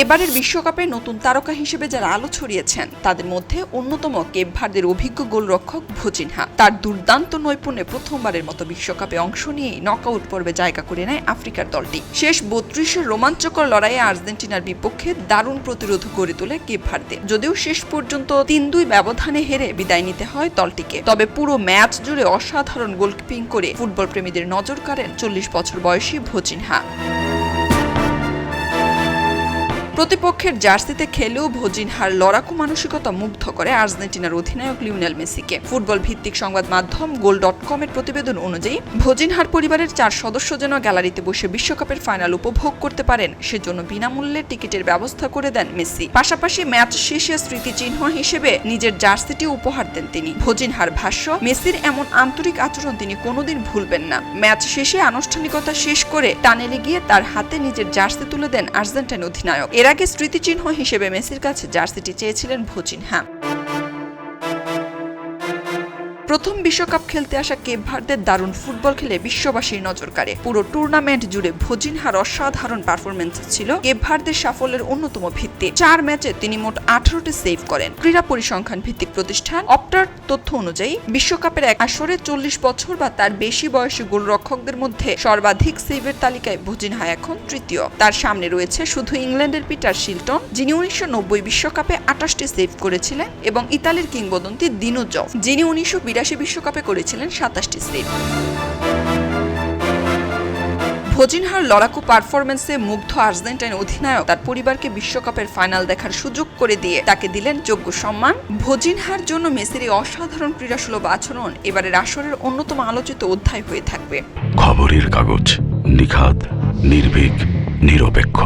এবারের বিশ্বকাপে নতুন তারকা হিসেবে যারা আলো ছড়িয়েছেন তাদের মধ্যে অন্যতম কেপ ভার্দের অভিজ্ঞ গোলরক্ষক ভোজিনহা। তার দুর্দান্ত নৈপুণ্যে প্রথমবারের মতো বিশ্বকাপে অংশ নিয়েই নকআউট পর্বে জায়গা করে নেয় আফ্রিকার দলটি। শেষ ৩২-এর রোমাঞ্চকর লড়াইয়ে আর্জেন্টিনার বিপক্ষে দারুণ প্রতিরোধ গড়ে তোলে কেপ ভার্দে। যদিও শেষ পর্যন্ত ৩-২ ব্যবধানে হেরে বিদায় নিতে হয় দলটিকে, তবে পুরো ম্যাচ জুড়ে অসাধারণ গোলকিপিং করে ফুটবল প্রেমীদের নজর কাড়েন ৪০ বছর বয়সী ভোজিনহা। প্রতিপক্ষের জার্সিতে খেলেও ভোজিনহার লড়াকু মানসিকতা মুগ্ধ করে আর্জেন্টিনার অধিনায়ক লিওনেল মেসিকে। ফুটবল ভিত্তিক সংবাদ মাধ্যম goal.com-এর প্রতিবেদন অনুযায়ী ভোজিনহার পরিবারের ৪ সদস্য যেন গ্যালারিতে বসে বিশ্বকাপের ফাইনাল উপভোগ করতে পারেন সেজন্য বিনামূল্যে টিকিটের ব্যবস্থা করে দেন মেসি। পাশাপাশি ম্যাচ শেষে স্মৃতিচিহ্ন হিসেবে নিজের জার্সিটি উপহার দেন তিনি। ভোজিনহার ভাষ্য, মেসির এমন আন্তরিক আচরণ তিনি কোনোদিন ভুলবেন না। ম্যাচ শেষে আনুষ্ঠানিকতা শেষ করে টানেলে গিয়ে তার হাতে নিজের জার্সি তুলে দেন আর্জেন্টাইন অধিনায়ক। এর আগে স্মৃতিচিহ্ন হিসেবে মেসির কাছে জার্সিটি চেয়েছিলেন ভোজিনহা। প্রথম বিশ্বকাপ খেলতে আসা কেপ ভার্দের দারুণ ফুটবল খেলে বিশ্ববাসীর নজর কাড়ে। পুরো টুর্নামেন্ট জুড়ে ভোজিনহার অসাধারণ পারফরমেন্স ছিল কেপ ভার্দের সাফল্যের অন্যতম ভিত্তি। ৪ ম্যাচে তিনি মোট 18টি সেভ করেন। ক্রীড়া পরিসংখ্যান ভিত্তিক প্রতিষ্ঠান অপটার তথ্য অনুযায়ী বিশ্বকাপের এক আসরে ৪০ বছর বা তার বেশি বয়সী গোলরক্ষকদের মধ্যে সর্বাধিক সেভের তালিকায় ভোজিনহা এখন তৃতীয়। তার সামনে রয়েছে শুধু ইংল্যান্ডের পিটার শিলটন, যিনি ১৯৯০ বিশ্বকাপে ২৮টি সেভ করেছিলেন, এবং ইতালির কিংবদন্তি দিনো জভ, যিনি ১৯৮২ বিশ্বকাপে করেছিলেন ২৭টি সেভ। ভোজিনহার লড়াকু পারফরমেন্সে মুগ্ধ আর্জেন্টাইন অধিনায়ক তার পরিবারকে বিশ্বকাপের ফাইনাল দেখার সুযোগ করে দিয়ে তাকে দিলেন যোগ্য সম্মান। ভোজিনহার জন্য মেসির এই অসাধারণ ক্রীড়াসুলভ আচরণ এবারের আসরের অন্যতম আলোচিত অধ্যায় হয়ে থাকবে। খবরের কাগজ, নিখাত, নির্ভীক, নিরপেক্ষ।